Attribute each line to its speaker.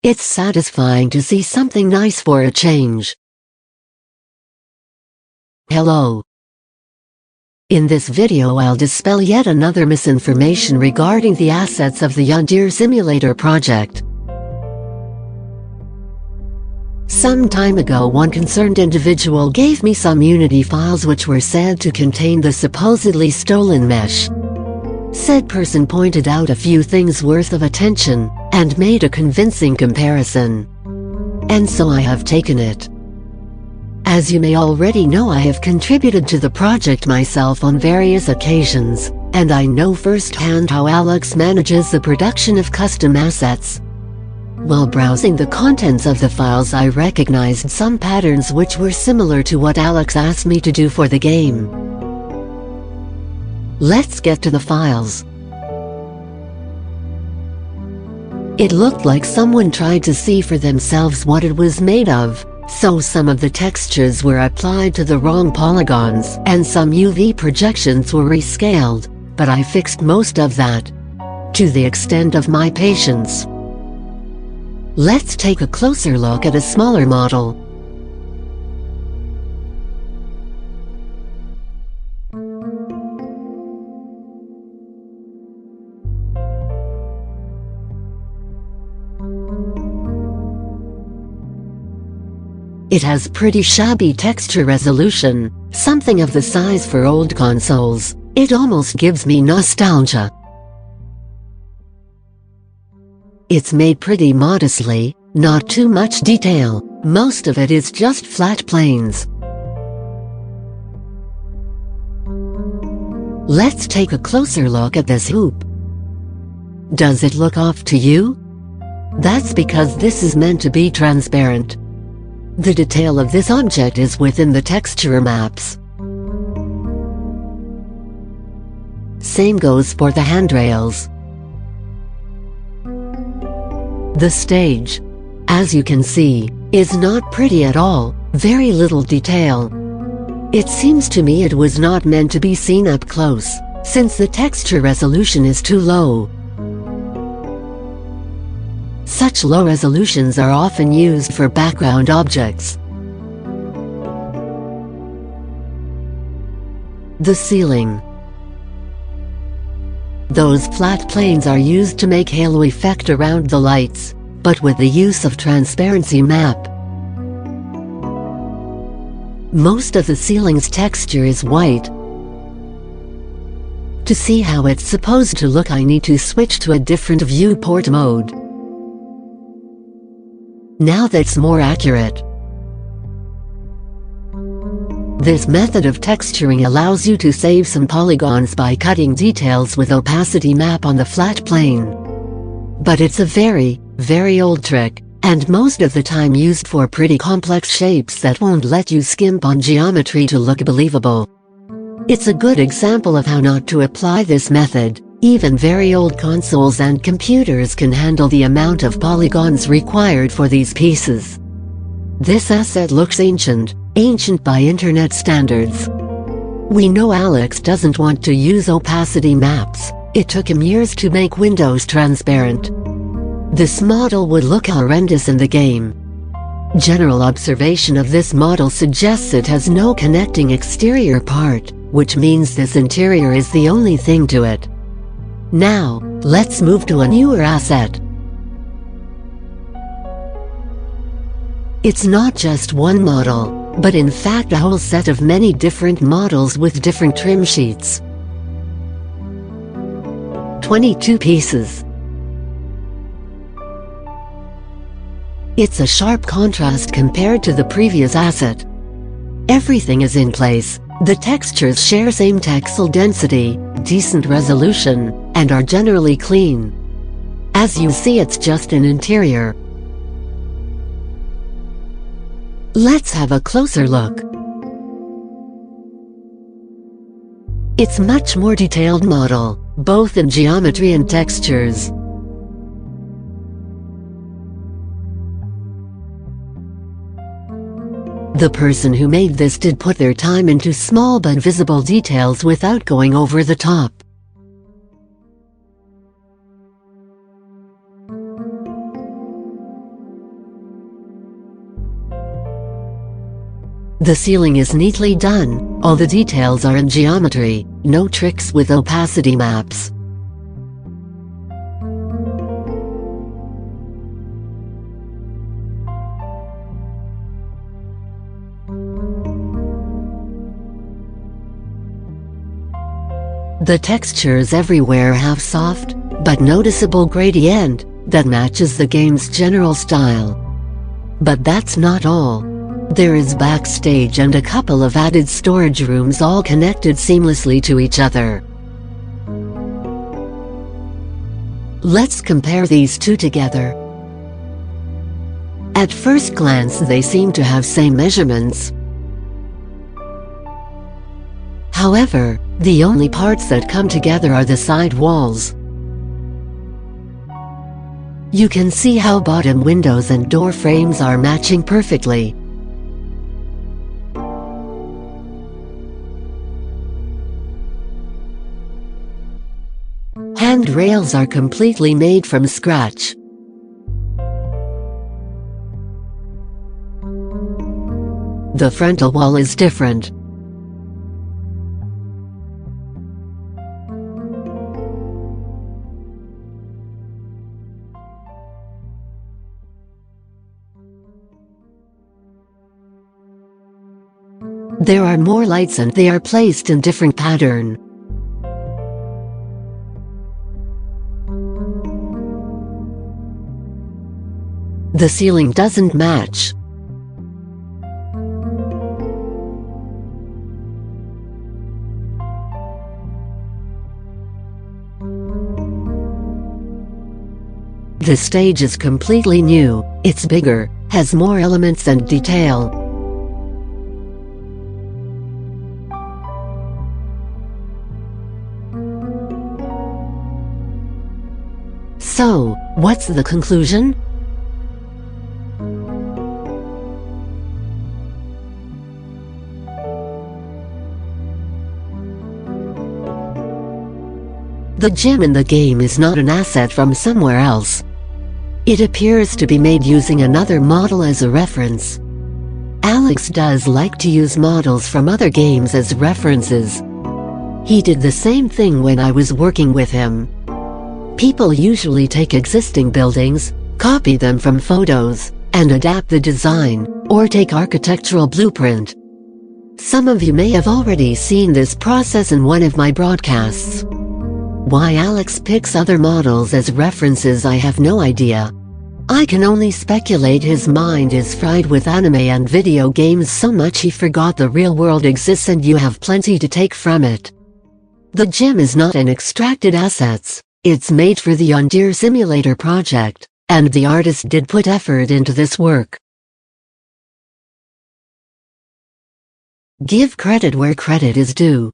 Speaker 1: It's satisfying to see something nice for a change. Hello. In this video I'll dispel yet another misinformation regarding the assets of the Yandere Simulator project. Some time ago one concerned individual gave me some Unity files which were said to contain the supposedly stolen mesh. Said person pointed out a few things worth of attention, and made a convincing comparison. And so I have taken it. As you may already know, I have contributed to the project myself on various occasions, and I know firsthand how Alex manages the production of custom assets. While browsing the contents of the files, I recognized some patterns which were similar to what Alex asked me to do for the game. Let's get to the files. It looked like someone tried to see for themselves what it was made of, so some of the textures were applied to the wrong polygons, and some UV projections were rescaled, but I fixed most of that, to the extent of my patience. Let's take a closer look at a smaller model. It has pretty shabby texture resolution, something of the size for old consoles. It almost gives me nostalgia. It's made pretty modestly, not too much detail, most of it is just flat planes. Let's take a closer look at this hoop. Does it look off to you? That's because this is meant to be transparent. The detail of this object is within the texture maps. Same goes for the handrails. The stage, as you can see, is not pretty at all, very little detail. It seems to me it was not meant to be seen up close, since the texture resolution is too low. Such low resolutions are often used for background objects. The ceiling. Those flat planes are used to make halo effect around the lights, but with the use of transparency map. Most of the ceiling's texture is white. To see how it's supposed to look, I need to switch to a different viewport mode. Now that's more accurate. This method of texturing allows you to save some polygons by cutting details with opacity map on the flat plane. But it's a very, very old trick, and most of the time used for pretty complex shapes that won't let you skimp on geometry to look believable. It's a good example of how not to apply this method. Even very old consoles and computers can handle the amount of polygons required for these pieces. This asset looks ancient by internet standards. We know Alex doesn't want to use opacity maps. It took him years to make windows transparent. This model would look horrendous in the game. General observation of this model suggests it has no connecting exterior part, which means this interior is the only thing to it. Now, let's move to a newer asset. It's not just one model, but in fact a whole set of many different models with different trim sheets. 22 pieces. It's a sharp contrast compared to the previous asset. Everything is in place. The textures share same texel density, decent resolution, and are generally clean. As you see, it's just an interior. Let's have a closer look. It's much more detailed model, both in geometry and textures. The person who made this did put their time into small but visible details without going over the top. The ceiling is neatly done, all the details are in geometry, no tricks with opacity maps. The textures everywhere have soft, but noticeable gradient that matches the game's general style. But that's not all. There is backstage and a couple of added storage rooms all connected seamlessly to each other. Let's compare these two together. At first glance they seem to have same measurements. However, the only parts that come together are the side walls. You can see how bottom windows and door frames are matching perfectly. Handrails are completely made from scratch. The frontal wall is different. There are more lights and they are placed in different pattern. The ceiling doesn't match. The stage is completely new, it's bigger, has more elements and detail. So, what's the conclusion? The gym in the game is not an asset from somewhere else. It appears to be made using another model as a reference. Alex does like to use models from other games as references. He did the same thing when I was working with him. People usually take existing buildings, copy them from photos, and adapt the design, or take architectural blueprint. Some of you may have already seen this process in one of my broadcasts. Why Alex picks other models as references I have no idea. I can only speculate his mind is fried with anime and video games so much he forgot the real world exists and you have plenty to take from it. The gym is not an extracted assets. It's made for the Yandere Simulator project, and the artist did put effort into this work. Give credit where credit is due.